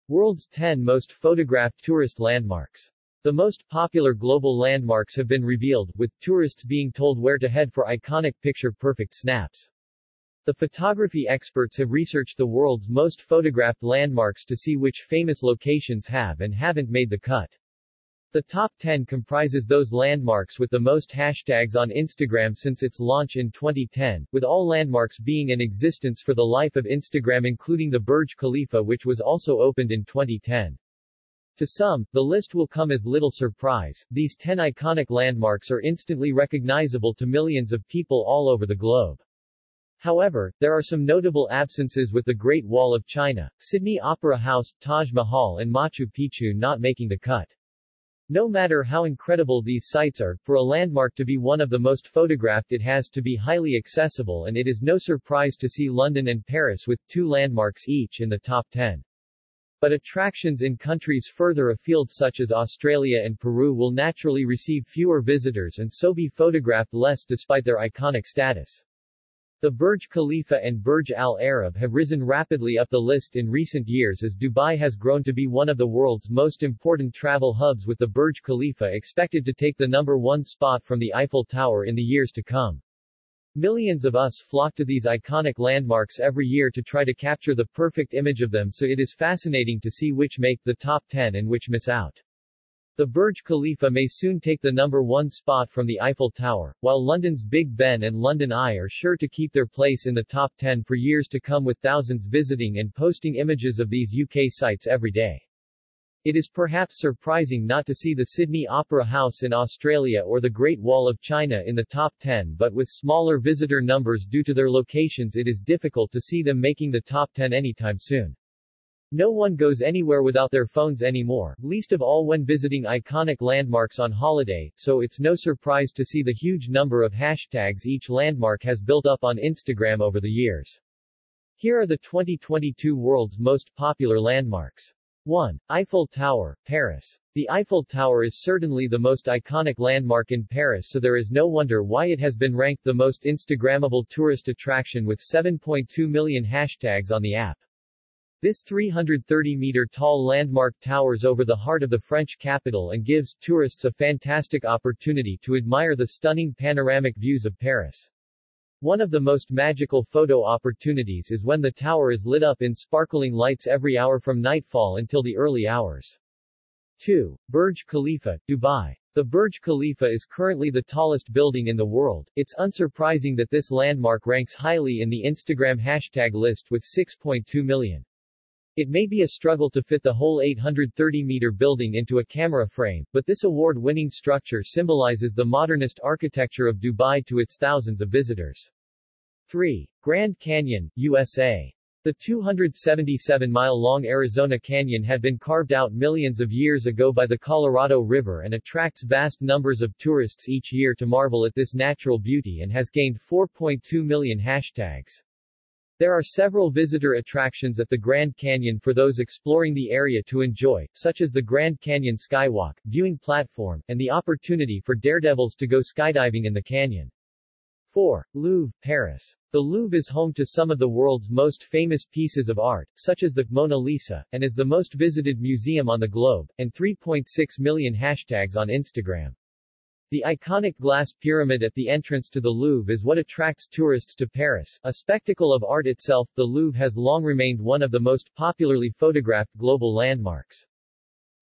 World's 10 most photographed tourist landmarks. The most popular global landmarks have been revealed, with tourists being told where to head for iconic picture-perfect snaps. The photography experts have researched the world's most photographed landmarks to see which famous locations have and haven't made the cut. The top 10 comprises those landmarks with the most hashtags on Instagram since its launch in 2010, with all landmarks being in existence for the life of Instagram including the Burj Khalifa which was also opened in 2010. To some, the list will come as little surprise. These 10 iconic landmarks are instantly recognizable to millions of people all over the globe. However, there are some notable absences with the Great Wall of China, Sydney Opera House, Taj Mahal and Machu Picchu not making the cut. No matter how incredible these sites are, for a landmark to be one of the most photographed it has to be highly accessible and it is no surprise to see London and Paris with 2 landmarks each in the top 10. But attractions in countries further afield such as Australia and Peru will naturally receive fewer visitors and so be photographed less despite their iconic status. The Burj Khalifa and Burj Al Arab have risen rapidly up the list in recent years as Dubai has grown to be one of the world's most important travel hubs with the Burj Khalifa expected to take the number 1 spot from the Eiffel Tower in the years to come. Millions of us flock to these iconic landmarks every year to try to capture the perfect image of them so it is fascinating to see which make the top 10 and which miss out. The Burj Khalifa may soon take the number 1 spot from the Eiffel Tower, while London's Big Ben and London Eye are sure to keep their place in the top 10 for years to come with thousands visiting and posting images of these UK sites every day. It is perhaps surprising not to see the Sydney Opera House in Australia or the Great Wall of China in the top 10 but with smaller visitor numbers due to their locations it is difficult to see them making the top 10 anytime soon. No one goes anywhere without their phones anymore, least of all when visiting iconic landmarks on holiday, so it's no surprise to see the huge number of hashtags each landmark has built up on Instagram over the years. Here are the 2022 world's most popular landmarks. 1. Eiffel Tower, Paris. The Eiffel Tower is certainly the most iconic landmark in Paris so there is no wonder why it has been ranked the most Instagrammable tourist attraction with 7.2 million hashtags on the app. This 330-meter-tall landmark towers over the heart of the French capital and gives tourists a fantastic opportunity to admire the stunning panoramic views of Paris. One of the most magical photo opportunities is when the tower is lit up in sparkling lights every hour from nightfall until the early hours. 2. Burj Khalifa, Dubai. The Burj Khalifa is currently the tallest building in the world. It's unsurprising that this landmark ranks highly in the Instagram hashtag list with 6.2 million. It may be a struggle to fit the whole 830-meter building into a camera frame, but this award-winning structure symbolizes the modernist architecture of Dubai to its thousands of visitors. 3. Grand Canyon, USA. The 277-mile-long Arizona Canyon had been carved out millions of years ago by the Colorado River and attracts vast numbers of tourists each year to marvel at this natural beauty and has gained 4.2 million hashtags. There are several visitor attractions at the Grand Canyon for those exploring the area to enjoy, such as the Grand Canyon Skywalk, viewing platform, and the opportunity for daredevils to go skydiving in the canyon. 4. Louvre, Paris. The Louvre is home to some of the world's most famous pieces of art, such as the Mona Lisa, and is the most visited museum on the globe, and 3.6 million hashtags on Instagram. The iconic glass pyramid at the entrance to the Louvre is what attracts tourists to Paris, a spectacle of art itself. The Louvre has long remained one of the most popularly photographed global landmarks.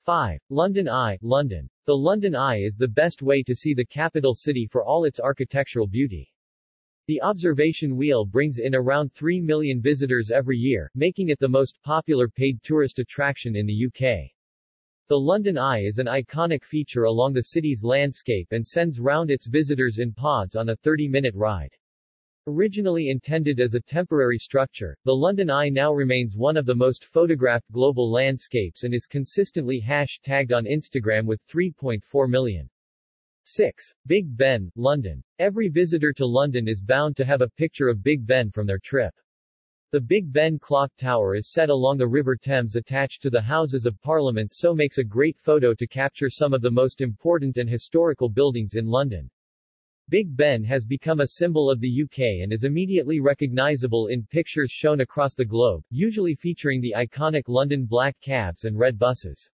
5. London Eye, London. The London Eye is the best way to see the capital city for all its architectural beauty. The observation wheel brings in around 3 million visitors every year, making it the most popular paid tourist attraction in the UK. The London Eye is an iconic feature along the city's landscape and sends round its visitors in pods on a 30-minute ride. Originally intended as a temporary structure, the London Eye now remains one of the most photographed global landscapes and is consistently hashtagged on Instagram with 3.4 million. 6. Big Ben, London. Every visitor to London is bound to have a picture of Big Ben from their trip. The Big Ben clock tower is set along the River Thames attached to the Houses of Parliament, so makes a great photo to capture some of the most important and historical buildings in London. Big Ben has become a symbol of the UK and is immediately recognizable in pictures shown across the globe, usually featuring the iconic London black cabs and red buses.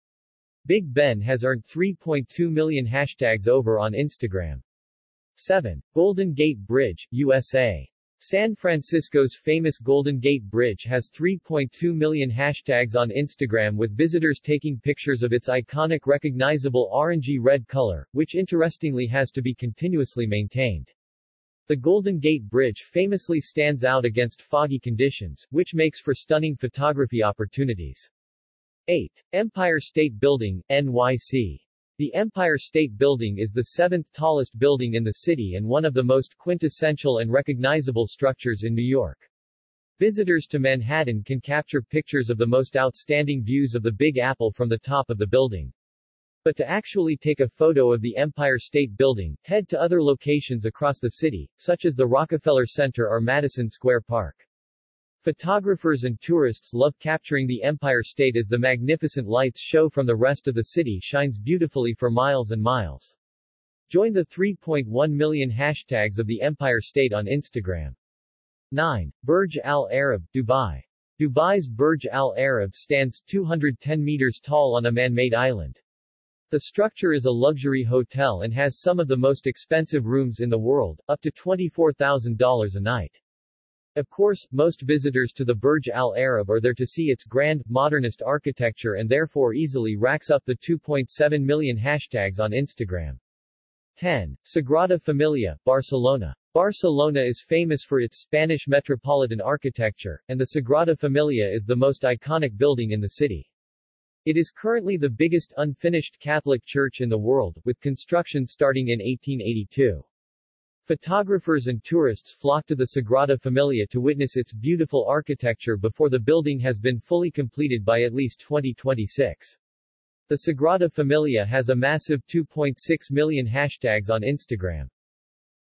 Big Ben has earned 3.2 million hashtags over on Instagram. 7. Golden Gate Bridge, USA. San Francisco's famous Golden Gate Bridge has 3.2 million hashtags on Instagram, with visitors taking pictures of its iconic recognizable orangey-red color, which interestingly has to be continuously maintained. The Golden Gate Bridge famously stands out against foggy conditions, which makes for stunning photography opportunities. 8. Empire State Building, NYC. The Empire State Building is the seventh tallest building in the city and one of the most quintessential and recognizable structures in New York. Visitors to Manhattan can capture pictures of the most outstanding views of the Big Apple from the top of the building. But to actually take a photo of the Empire State Building, head to other locations across the city, such as the Rockefeller Center or Madison Square Park. Photographers and tourists love capturing the Empire State as the magnificent lights show from the rest of the city shines beautifully for miles and miles. Join the 3.1 million hashtags of the Empire State on Instagram. 9. Burj Al Arab, Dubai. Dubai's Burj Al Arab stands 210 meters tall on a man-made island. The structure is a luxury hotel and has some of the most expensive rooms in the world, up to $24,000 a night. Of course, most visitors to the Burj Al Arab are there to see its grand, modernist architecture and therefore easily racks up the 2.7 million hashtags on Instagram. 10. Sagrada Familia, Barcelona. Barcelona is famous for its Spanish metropolitan architecture, and the Sagrada Familia is the most iconic building in the city. It is currently the biggest unfinished Catholic church in the world, with construction starting in 1882. Photographers and tourists flock to the Sagrada Familia to witness its beautiful architecture before the building has been fully completed by at least 2026. The Sagrada Familia has a massive 2.6 million hashtags on Instagram.